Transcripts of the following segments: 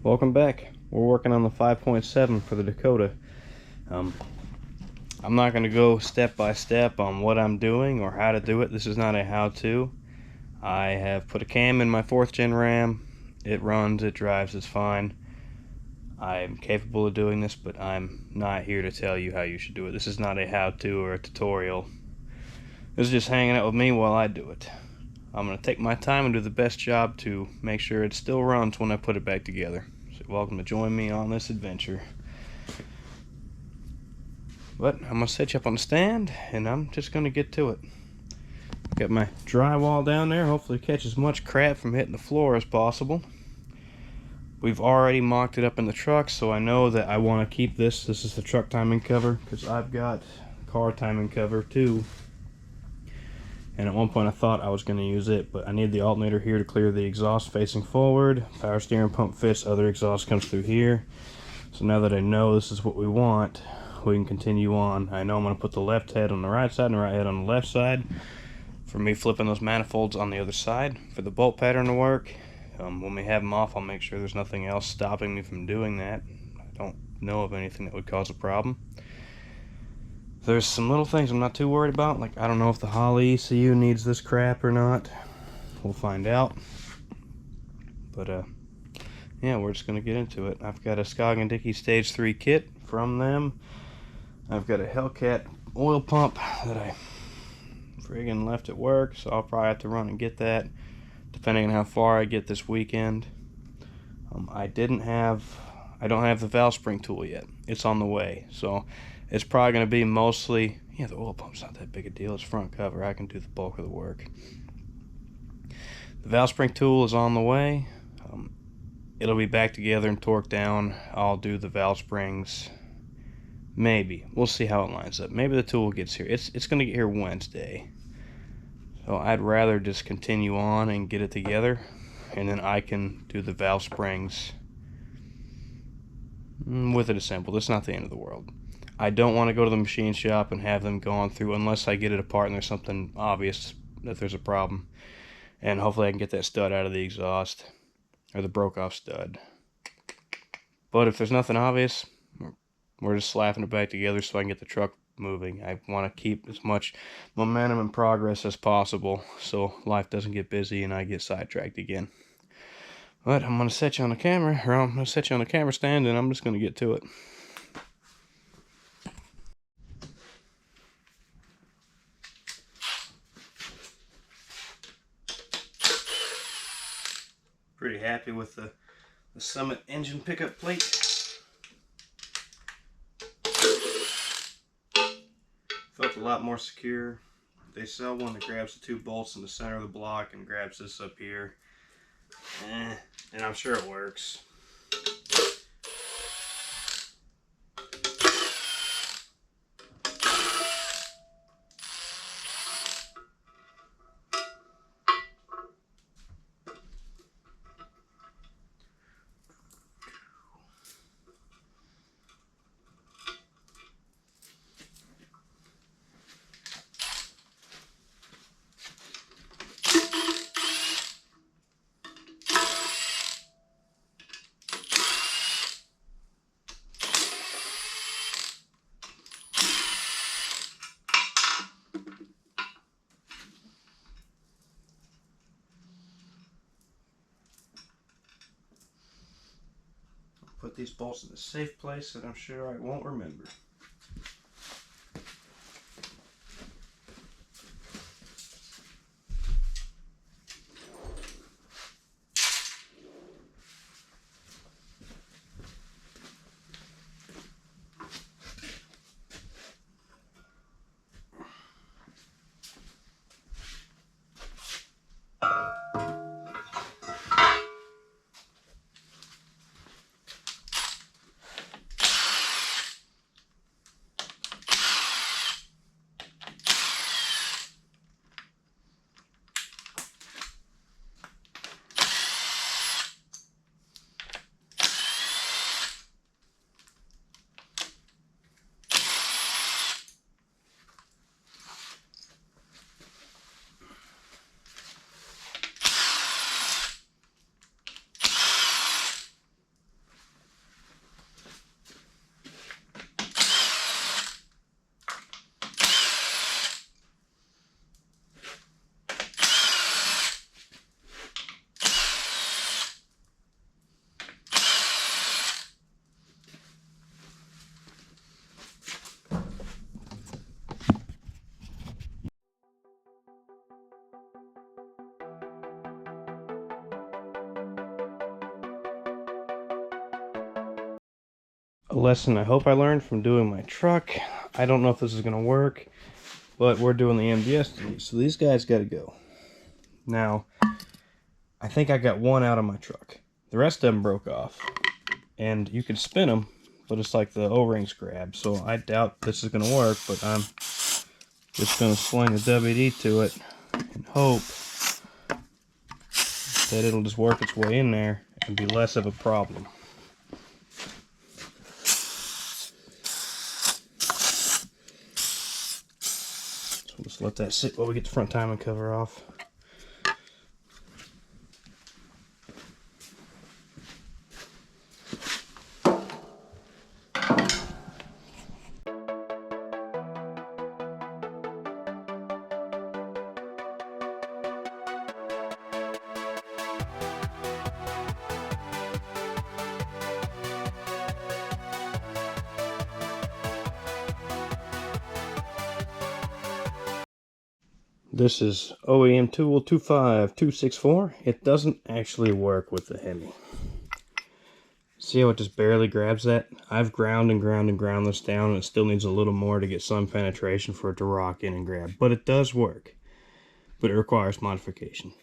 Welcome back. We're working on the 5.7 for the Dakota. I'm not going to go step by step on what I'm doing or how to do it. This is not a how-to. I have put a cam in my 4th gen Ram. It runs, it drives, it's fine. I'm capable of doing this, but I'm not here to tell you how you should do it. This is not a how-to or a tutorial. This is just hanging out with me while I do it. I'm going to take my time and do the best job to make sure it still runs when I put it back together. So you're welcome to join me on this adventure. But I'm going to set you up on the stand, and I'm just going to get to it. Got my drywall down there. Hopefully catch as much crap from hitting the floor as possible. We've already mocked it up in the truck, so I know that I want to keep this. This is the truck timing cover, because I've got car timing cover too. And at one point I thought I was going to use it, but I need the alternator here to clear the exhaust facing forward. Power steering pump fits, other exhaust comes through here. So now that I know this is what we want, we can continue on. I know I'm going to put the left head on the right side and the right head on the left side. For me flipping those manifolds on the other side for the bolt pattern to work. When we have them off, I'll make sure there's nothing else stopping me from doing that. I don't know of anything that would cause a problem. There's some little things I'm not too worried about, like I don't know if the Holley ECU needs this crap or not. We'll find out. But yeah, we're just gonna get into it. I've got a Skog & Dickey Stage 3 kit from them. I've got a Hellcat oil pump that I friggin' left at work, so I'll probably have to run and get that, depending on how far I get this weekend. I don't have the valve spring tool yet. It's on the way, so it's probably going to be mostly, yeah, the oil pump's not that big a deal. It's front cover. I can do the bulk of the work. The valve spring tool is on the way. It'll be back together and torqued down. I'll do the valve springs. Maybe. We'll see how it lines up. Maybe the tool gets here. It's going to get here Wednesday. So I'd rather just continue on and get it together, and then I can do the valve springs with it assembled. It's not the end of the world. I don't want to go to the machine shop and have them gone through unless I get it apart and there's something obvious that there's a problem. And hopefully I can get that stud out of the exhaust, or the broke off stud. But if there's nothing obvious, we're just slapping it back together so I can get the truck moving. I want to keep as much momentum and progress as possible so life doesn't get busy and I get sidetracked again. But I'm going to set you on the camera, or I'm going to set you on the camera stand, and I'm just going to get to it. Pretty happy with the Summit engine pickup plate. Felt a lot more secure. They sell one that grabs the 2 bolts in the center of the block and grabs this up here. And I'm sure it works. Put these bolts in a safe place that I'm sure I won't remember. A lesson I hope I learned from doing my truck. I don't know if this is going to work, but we're doing the MDS to these, so these guys got to go. Now, I think I got one out of my truck. The rest of them broke off, and you can spin them, but it's like the O-rings grab, so I doubt this is going to work, but I'm just going to sling the WD to it and hope that it'll just work its way in there and be less of a problem. So we'll just let that sit while we get the front timing cover off. This is OEM tool 25264. It doesn't actually work with the hemi. See how it just barely grabs that? I've ground and ground and ground this down, and it still needs a little more to get some penetration for it to rock in and grab. But it does work. But it requires modification.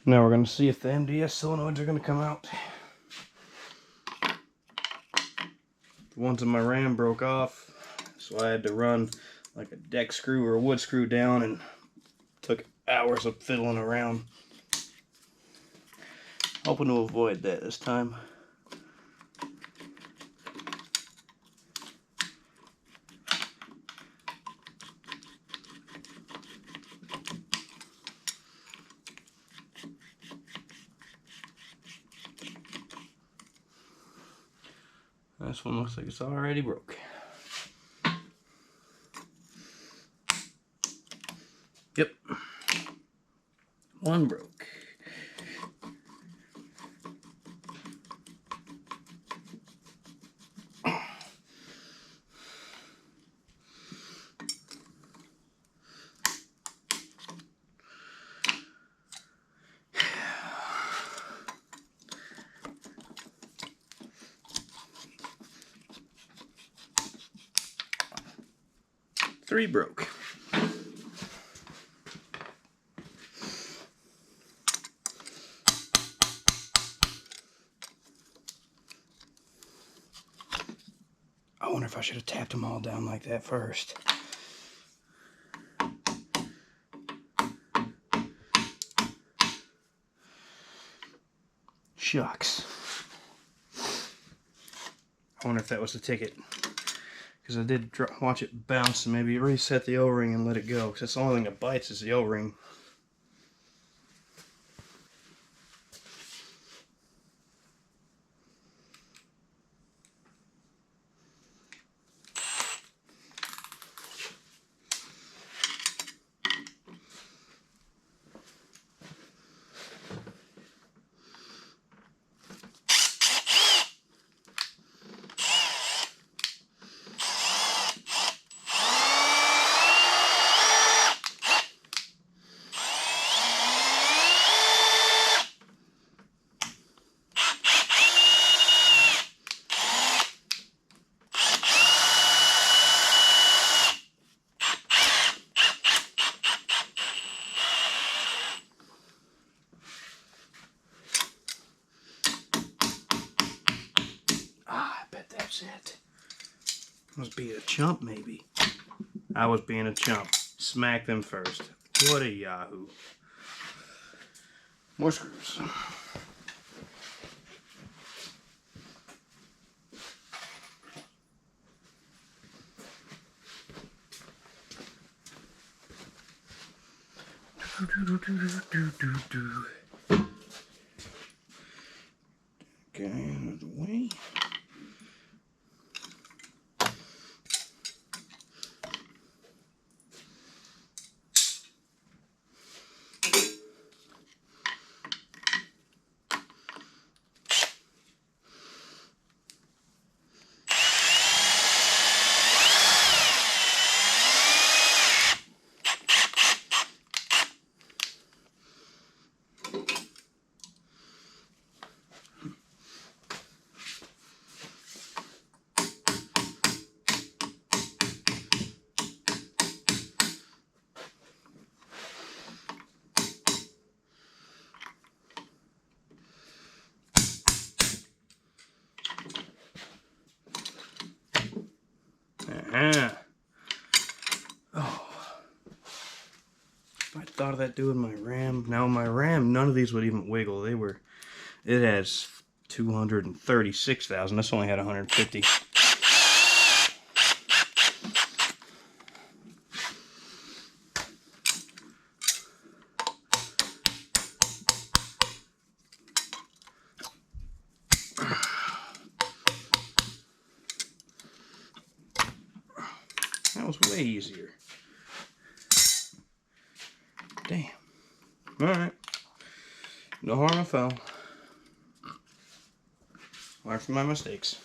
Now we're going to see if the MDS solenoids are going to come out. The ones in my Ram broke off, so I had to run like a deck screw or a wood screw down, and took hours of fiddling around. Hoping to avoid that this time. This one looks like it's already broke. Yep. One broke. Three broke. I wonder if I should have tapped them all down like that first. Shucks. I wonder if that was the ticket. Because I did watch it bounce, and maybe reset the O-ring and let it go. Because that's the only thing that bites is the O-ring. was it? Must be a chump, maybe. I was being a chump. Smack them first. What a yahoo. More screws. Okay, out of the way. Oh, if I thought of that doing my RAM. Now my RAM, none of these would even wiggle. It has 236,000. This only had 150. That was way easier. Damn. Alright. No harm, no foul. Learn from my mistakes.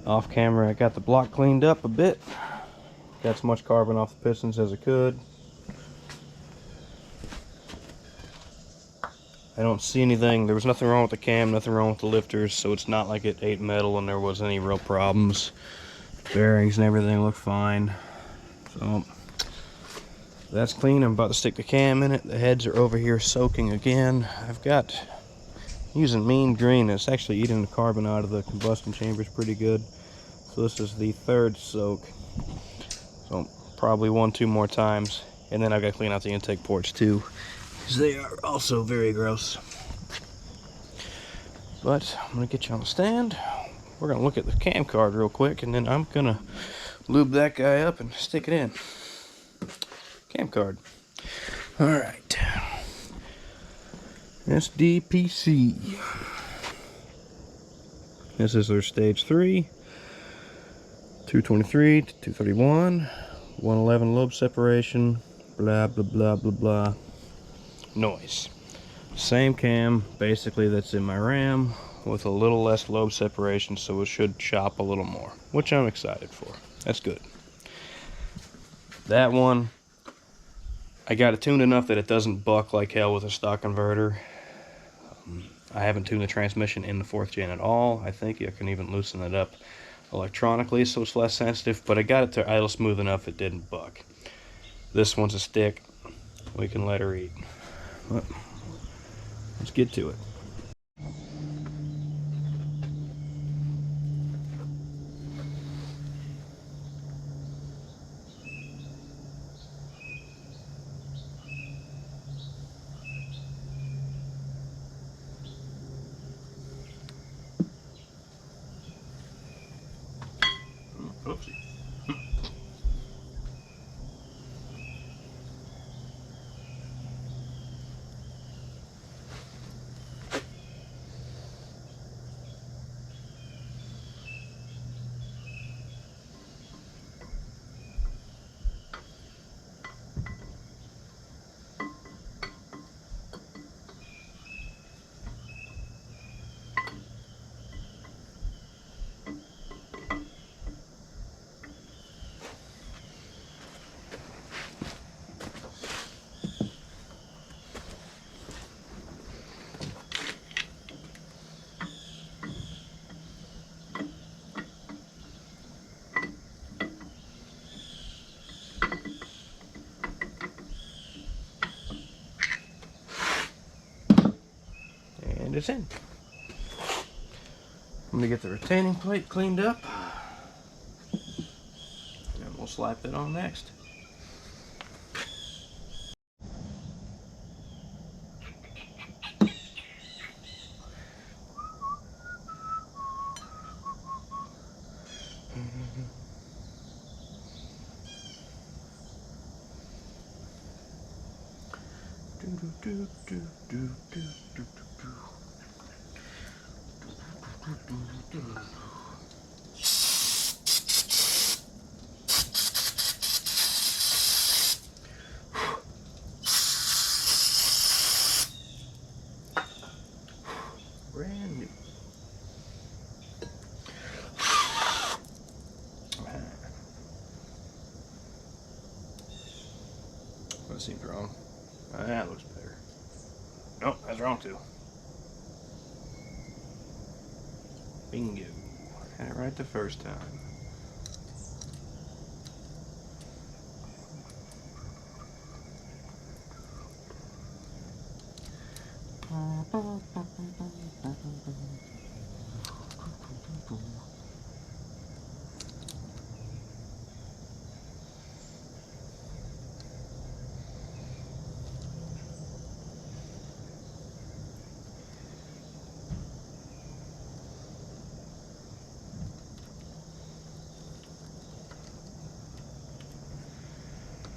Off camera, I got the block cleaned up a bit. Got as much carbon off the pistons as I could. I don't see anything. There was nothing wrong with the cam, nothing wrong with the lifters, so it's not like it ate metal and there was any real problems. Bearings and everything look fine. So that's clean. I'm about to stick the cam in it. The heads are over here soaking again. I've got using mean green. It's actually eating the carbon out of the combustion chambers pretty good. So this is the third soak. So probably 1-2 more times. And then I've got to clean out the intake ports too, because they are also very gross. But I'm going to get you on the stand. We're going to look at the cam card real quick, and then I'm going to lube that guy up and stick it in. Cam card. Alright. SDPC. This is their stage 3. 223 to 231. 111 lobe separation. Blah, blah, blah, blah, blah. Noise. Same cam, basically, that's in my RAM, with a little less lobe separation, so it should chop a little more, which I'm excited for. That's good. That one, I got it tuned enough that it doesn't buck like hell with a stock converter. I haven't tuned the transmission in the 4th gen at all. I think I can even loosen it up electronically so it's less sensitive, but I got it to idle smooth enough it didn't buck. This one's a stick. We can let her eat. But let's get to it. Oopsie. And it's in. I'm going to get the retaining plate cleaned up, and we'll slap it on next. Brand new. That seems wrong. That looks better. Nope, that's wrong too. Bingo. Had it right the first time.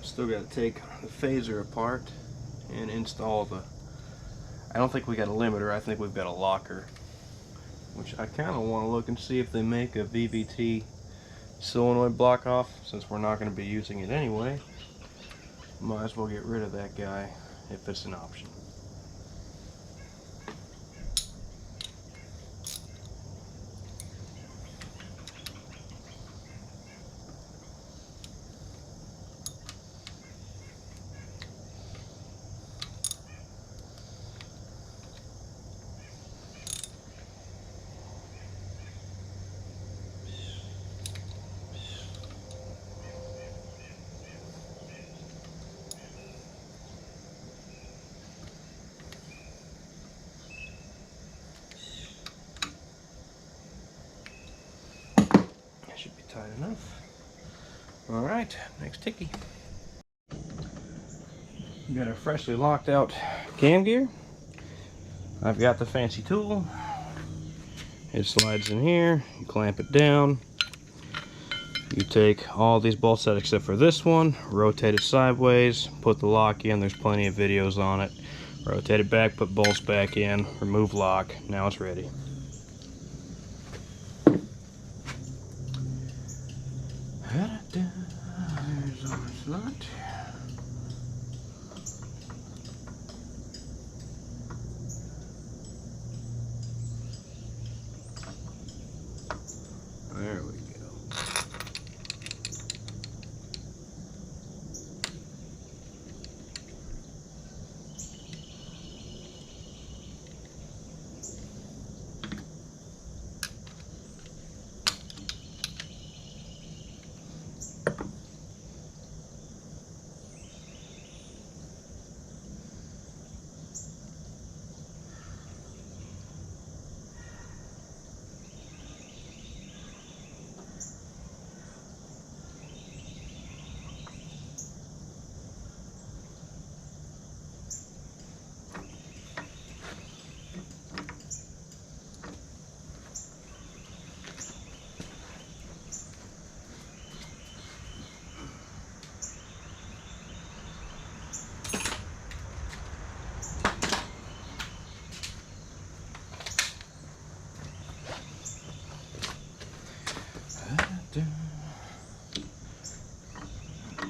Still got to take the phaser apart and install the, I don't think we got a limiter, I think we've got a locker, which I kind of want to look and see if they make a VVT solenoid block off. Since we're not going to be using it anyway, might as well get rid of that guy if it's an option. Should be tight enough. Alright, next ticky. We got a freshly locked out cam gear. I've got the fancy tool. It slides in here, you clamp it down. You take all these bolts out except for this one, rotate it sideways, put the lock in, there's plenty of videos on it. Rotate it back, put bolts back in, remove lock, now it's ready. There's our slot. There we go.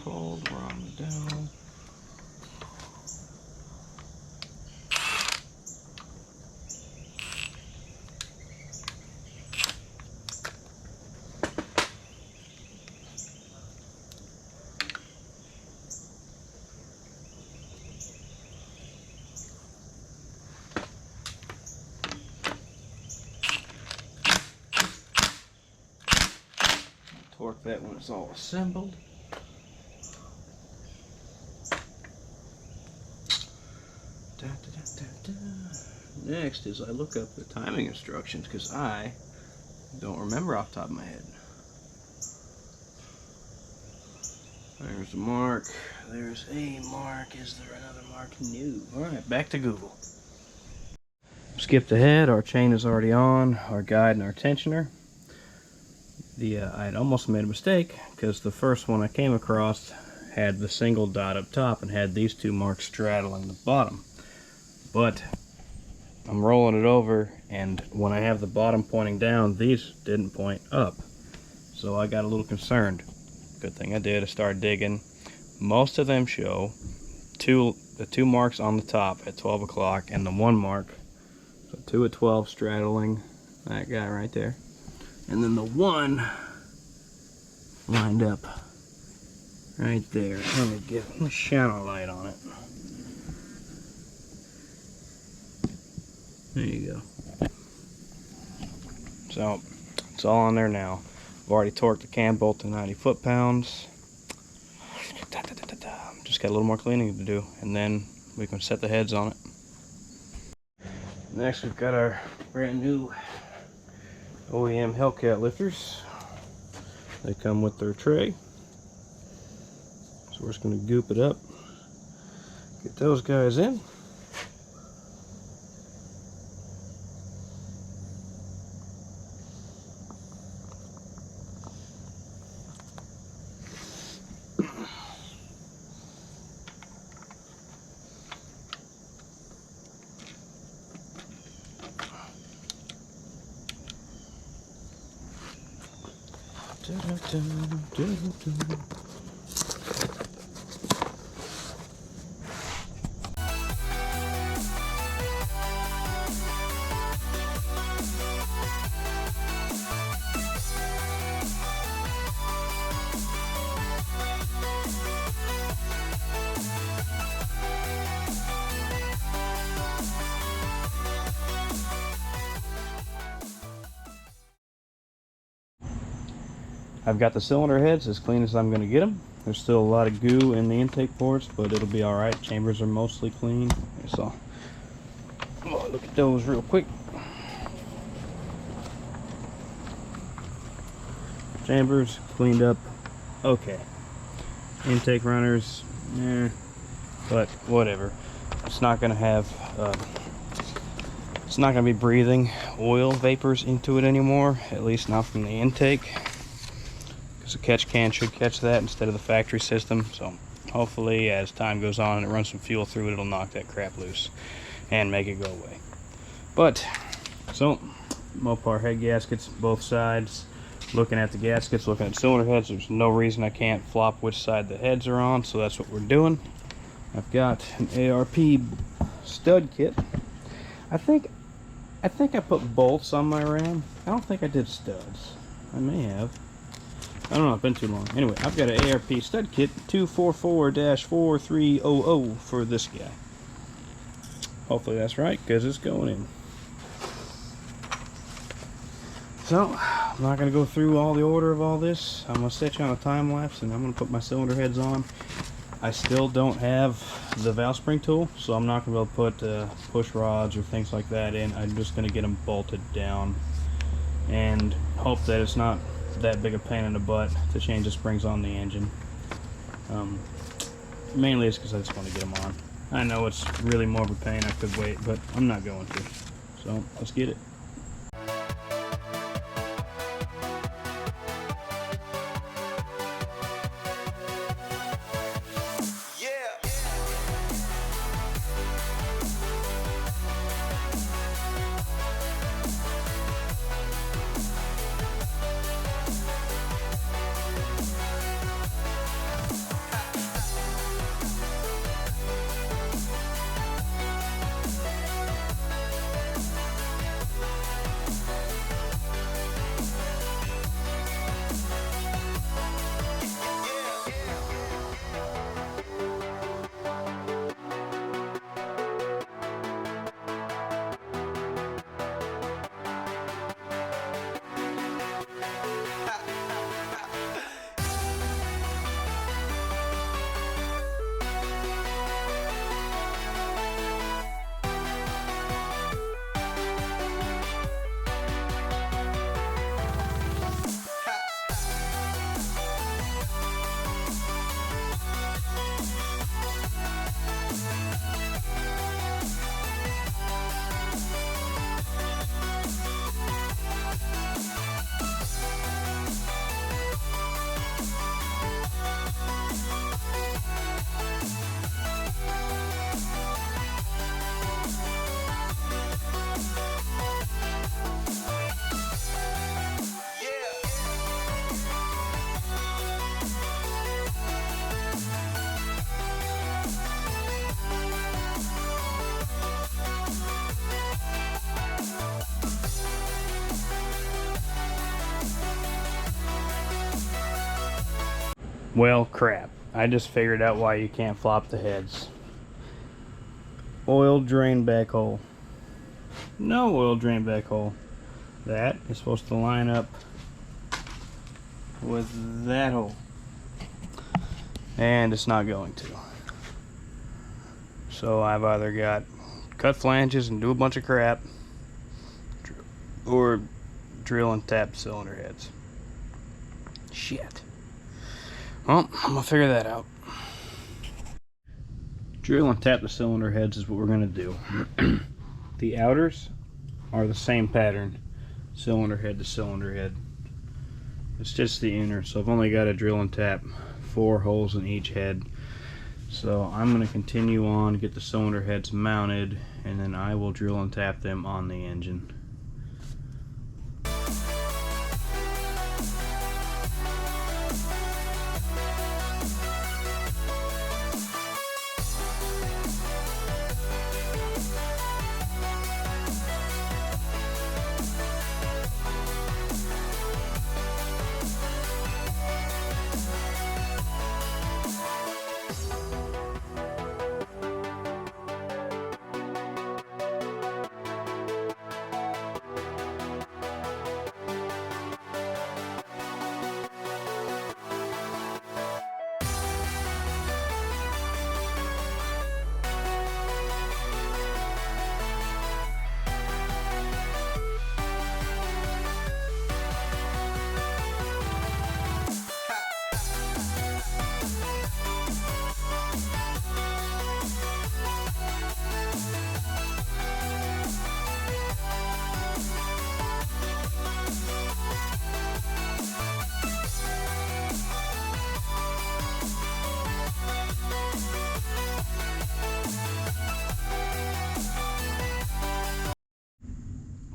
Cold, we're on the down. Torque that when it's all assembled. Next is I look up the timing instructions because I don't remember off the top of my head. There's a mark. There's a mark. Is there another mark? No. Alright, back to Google. Skipped ahead. Our chain is already on. Our guide and our tensioner. I had almost made a mistake because the first one I came across had the single dot up top and had these two marks straddling the bottom. But I'm rolling it over, and when I have the bottom pointing down, these didn't point up. So I got a little concerned. Good thing I did. I started digging. Most of them show the two marks on the top at 12 o'clock and the one mark. So 2 at 12 straddling that guy right there. And then the one lined up right there. Let me shine a light on it. There you go. So it's all on there now. I've already torqued the cam bolt to 90 foot-pounds. Just got a little more cleaning to do, and then we can set the heads on it. Next, we've got our brand new OEM Hellcat lifters. They come with their tray. So we're just going to goop it up. Get those guys in. I've got the cylinder heads as clean as I'm going to get them. There's still a lot of goo in the intake ports, but it'll be alright. Chambers are mostly clean. So, look at those real quick. Chambers cleaned up okay. Intake runners, but whatever. It's not going to have, it's not going to be breathing oil vapors into it anymore, at least not from the intake. The catch can should catch that instead of the factory system, so hopefully as time goes on and it runs some fuel through it, it'll knock that crap loose and make it go away. But so Mopar head gaskets both sides. Looking at the gaskets, looking at cylinder heads, there's no reason I can't flop which side the heads are on, so that's what we're doing. I've got an ARP stud kit. I think I put bolts on my Ram. I don't think I did studs. I may have. I don't know, it's been too long. Anyway, I've got an ARP stud kit 244-4300 for this guy. Hopefully that's right, because it's going in. So, I'm not going to go through all the order of all this. I'm going to set you on a time lapse and I'm going to put my cylinder heads on. I still don't have the valve spring tool, so I'm not going to be able to put push rods or things like that in. I'm just going to get them bolted down and hope that it's not that big a pain in the butt to change the springs on the engine. Mainly it's because I just want to get them on. I know it's really more of a pain, I could wait, but I'm not going to. So let's get it. Well, crap. I just figured out why you can't flop the heads. Oil drain back hole. No oil drain back hole. That is supposed to line up with that hole. And it's not going to. So I've either got cut flanges and do a bunch of crap, or drill and tap cylinder heads. Shit. Well, I'm gonna figure that out. Drill and tap the cylinder heads is what we're gonna do. The outers are the same pattern, cylinder head to cylinder head. It's just the inner, so I've only got to drill and tap 4 holes in each head. So I'm going to continue on, get the cylinder heads mounted, and then I will drill and tap them on the engine.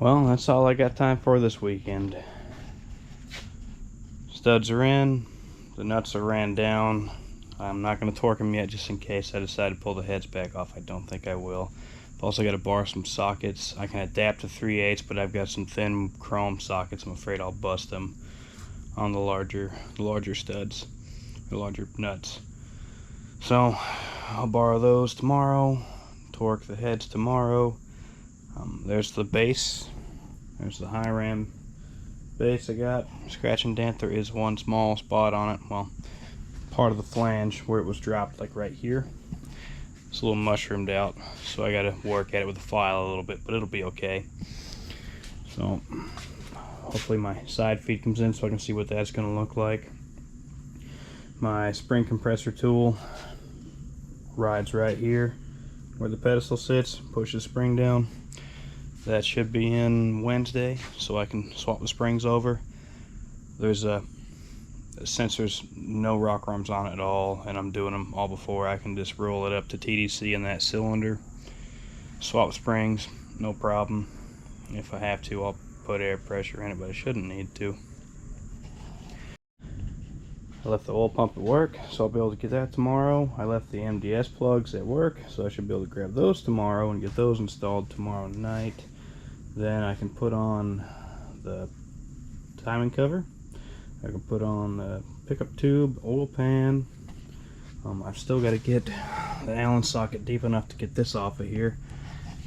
Well, that's all I got time for this weekend. Studs are in, the nuts are ran down. I'm not going to torque them yet just in case I decide to pull the heads back off. I don't think I will. I've also got to bar some sockets. I can adapt to 3/8, but I've got some thin chrome sockets. I'm afraid I'll bust them on the larger studs, the larger nuts. So I'll borrow those tomorrow, torque the heads tomorrow. There's the base. There's the high ram base I got. Scratch and dent. There is one small spot on it. Well, part of the flange where it was dropped, like right here. It's a little mushroomed out, so I got to work at it with the file a little bit, but it'll be okay. So hopefully my side feed comes in so I can see what that's going to look like. My spring compressor tool rides right here where the pedestal sits. Push the spring down. That should be in Wednesday, so I can swap the springs over. There's since there's no rock arms on it at all, and I'm doing them all before, I can just roll it up to TDC in that cylinder, swap springs, no problem. If I have to, I'll put air pressure in it, but I shouldn't need to. I left the oil pump at work, so I'll be able to get that tomorrow. I left the MDS plugs at work, so I should be able to grab those tomorrow and get those installed tomorrow night. Then I can put on the timing cover. I can put on the pickup tube, oil pan. I've still got to get the Allen socket deep enough to get this off of here,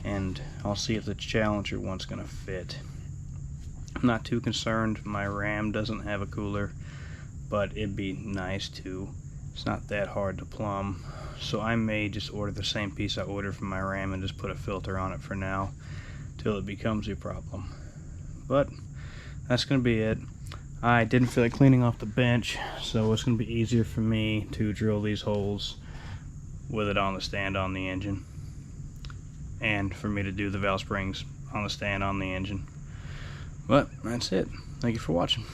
and I'll see if the Challenger one's going to fit. I'm not too concerned. My RAM doesn't have a cooler, but it'd be nice to. It's not that hard to plumb, so I may just order the same piece I ordered from my RAM and just put a filter on it for now till it becomes a problem. But that's going to be it. I didn't feel like cleaning off the bench, so it's going to be easier for me to drill these holes with it on the stand on the engine, and for me to do the valve springs on the stand on the engine. But that's it. Thank you for watching.